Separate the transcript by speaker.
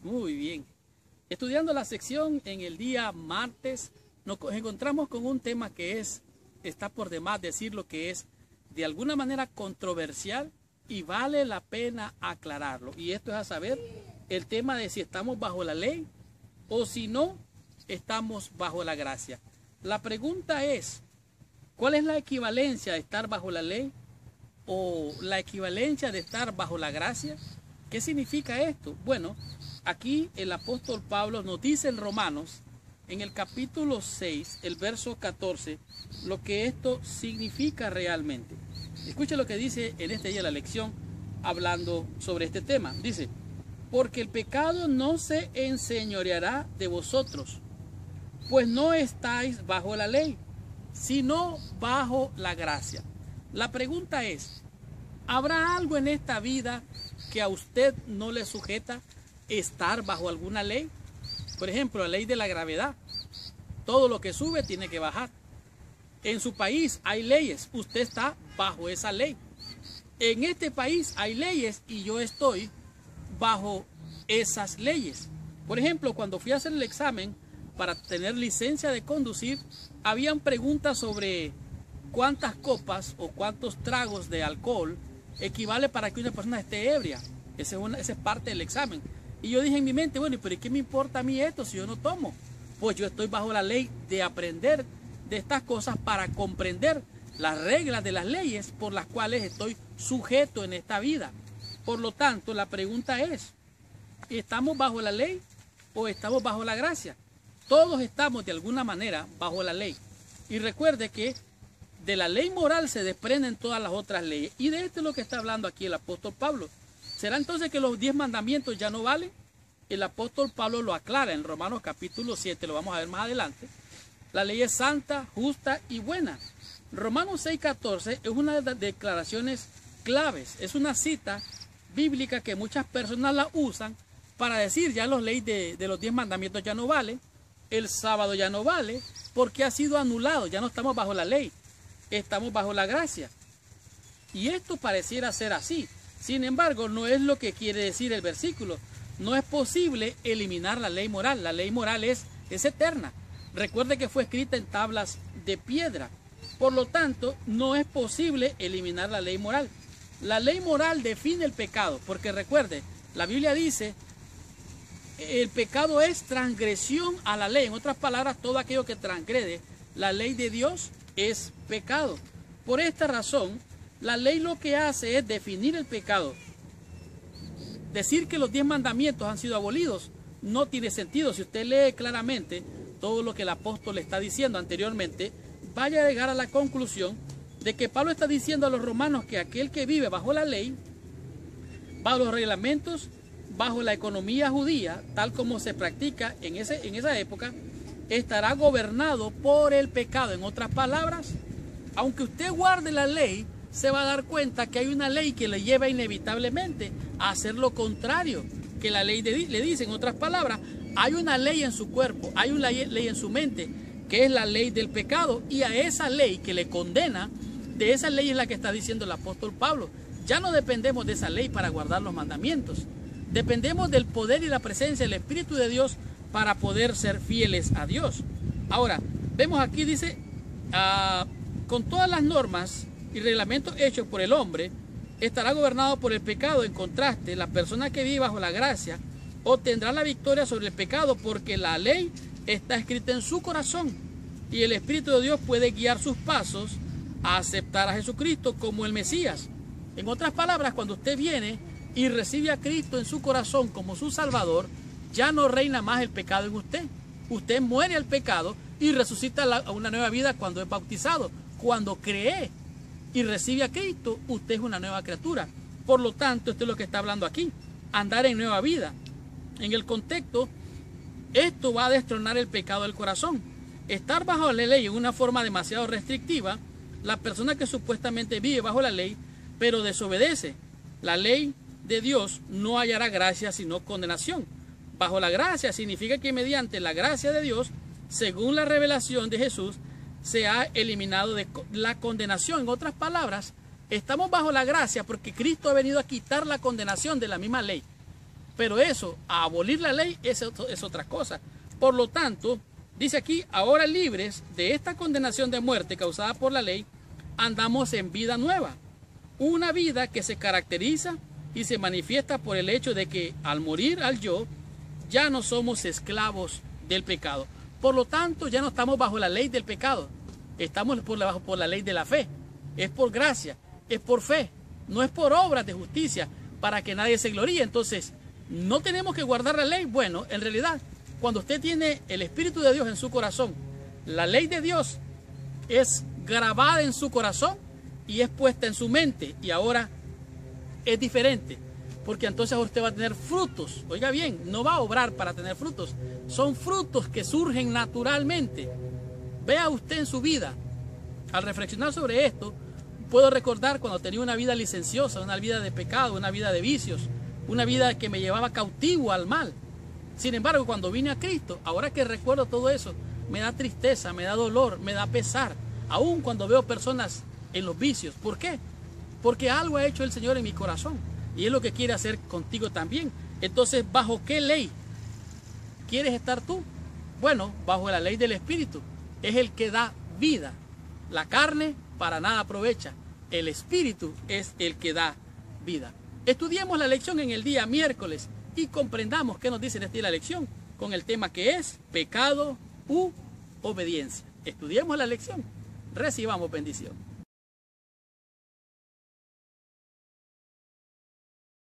Speaker 1: Muy bien. Estudiando la sección en el día martes, nos encontramos con un tema que está por demás decir lo que es de alguna manera controversial y vale la pena aclararlo. Y esto es a saber el tema de si estamos bajo la ley o si no estamos bajo la gracia. La pregunta es, ¿cuál es la equivalencia de estar bajo la ley o la equivalencia de estar bajo la gracia? ¿Qué significa esto? Bueno, aquí el apóstol Pablo nos dice en Romanos, en el capítulo 6, el verso 14, lo que esto significa realmente. Escuche lo que dice en este día la lección, hablando sobre este tema. Dice, porque el pecado no se enseñoreará de vosotros, pues no estáis bajo la ley, sino bajo la gracia. La pregunta es, ¿habrá algo en esta vida que a usted no le sujeta estar bajo alguna ley? Por ejemplo, la ley de la gravedad. Todo lo que sube tiene que bajar. En su país hay leyes, usted está bajo esa ley. En este país hay leyes y yo estoy bajo esas leyes. Por ejemplo, cuando fui a hacer el examen para tener licencia de conducir, habían preguntas sobre cuántas copas o cuántos tragos de alcohol equivale para que una persona esté ebria. Esa es parte del examen. Y yo dije en mi mente, bueno, ¿pero qué me importa a mí esto si yo no tomo? Pues yo estoy bajo la ley de aprender de estas cosas para comprender las reglas de las leyes por las cuales estoy sujeto en esta vida. Por lo tanto, la pregunta es, ¿estamos bajo la ley o estamos bajo la gracia? Todos estamos de alguna manera bajo la ley. Y recuerde que de la ley moral se desprenden todas las otras leyes. Y de esto es lo que está hablando aquí el apóstol Pablo. ¿Será entonces que los 10 mandamientos ya no valen? El apóstol Pablo lo aclara en Romanos capítulo 7, lo vamos a ver más adelante. La ley es santa, justa y buena. Romanos 6:14 es una de las declaraciones claves. Es una cita bíblica que muchas personas la usan para decir ya las leyes de los 10 mandamientos ya no valen. El sábado ya no vale porque ha sido anulado. Ya no estamos bajo la ley. Estamos bajo la gracia. Y esto pareciera ser así. Sin embargo, no es lo que quiere decir el versículo. No es posible eliminar la ley moral. La ley moral es eterna. Recuerde que fue escrita en tablas de piedra. Por lo tanto, no es posible eliminar la ley moral. La ley moral define el pecado. Porque recuerde, la Biblia dice, el pecado es transgresión a la ley. En otras palabras, todo aquello que transgrede la ley de Dios es pecado. Por esta razón, la ley lo que hace es definir el pecado. Decir que los 10 mandamientos han sido abolidos no tiene sentido. Si usted lee claramente todo lo que el apóstol le está diciendo anteriormente, vaya a llegar a la conclusión de que Pablo está diciendo a los romanos que aquel que vive bajo la ley, bajo los reglamentos, bajo la economía judía, tal como se practica en esa época, estará gobernado por el pecado. En otras palabras, aunque usted guarde la ley, se va a dar cuenta que hay una ley que le lleva inevitablemente a hacer lo contrario que la ley le dice. En otras palabras, hay una ley en su cuerpo, hay una ley en su mente, que es la ley del pecado, y a esa ley que le condena, de esa ley es la que está diciendo el apóstol Pablo. Ya no dependemos de esa ley para guardar los mandamientos. Dependemos del poder y la presencia del Espíritu de Dios para poder ser fieles a Dios. Ahora, vemos aquí, dice, con todas las normas y reglamentos hechos por el hombre, estará gobernado por el pecado. En contraste, la persona que vive bajo la gracia obtendrá la victoria sobre el pecado porque la ley está escrita en su corazón y el Espíritu de Dios puede guiar sus pasos a aceptar a Jesucristo como el Mesías. En otras palabras, cuando usted viene y recibe a Cristo en su corazón como su Salvador, ya no reina más el pecado en usted. Usted muere al pecado y resucita a una nueva vida cuando es bautizado. Cuando cree y recibe a Cristo, usted es una nueva criatura. Por lo tanto, esto es lo que está hablando aquí, andar en nueva vida. En el contexto, esto va a destronar el pecado del corazón. Estar bajo la ley en una forma demasiado restrictiva, la persona que supuestamente vive bajo la ley, pero desobedece la ley de Dios, no hallará gracia sino condenación. Bajo la gracia significa que mediante la gracia de Dios, según la revelación de Jesús, se ha eliminado de la condenación. En otras palabras, estamos bajo la gracia porque Cristo ha venido a quitar la condenación de la misma ley. Pero eso, a abolir la ley, es otra cosa. Por lo tanto, dice aquí, ahora libres de esta condenación de muerte causada por la ley, andamos en vida nueva. Una vida que se caracteriza y se manifiesta por el hecho de que al morir al yo, ya no somos esclavos del pecado. Por lo tanto, ya no estamos bajo la ley del pecado. Estamos por la ley de la fe. Es por gracia, es por fe. No es por obras de justicia para que nadie se gloríe. Entonces, ¿no tenemos que guardar la ley? Bueno, en realidad, cuando usted tiene el Espíritu de Dios en su corazón, la ley de Dios es grabada en su corazón y es puesta en su mente. Y ahora es diferente, porque entonces usted va a tener frutos. Oiga bien, no va a obrar para tener frutos. Son frutos que surgen naturalmente. Vea usted en su vida. Al reflexionar sobre esto, puedo recordar cuando tenía una vida licenciosa, una vida de pecado, una vida de vicios, una vida que me llevaba cautivo al mal. Sin embargo, cuando vine a Cristo, ahora que recuerdo todo eso, me da tristeza, me da dolor, me da pesar, aun cuando veo personas en los vicios. ¿Por qué? Porque algo ha hecho el Señor en mi corazón y es lo que quiere hacer contigo también. Entonces, ¿bajo qué ley quieres estar tú? Bueno, bajo la ley del Espíritu. Es el que da vida. La carne para nada aprovecha. El Espíritu es el que da vida. Estudiemos la lección en el día miércoles y comprendamos qué nos dice en esta lección con el tema que es pecado u obediencia. Estudiemos la lección. Recibamos bendición.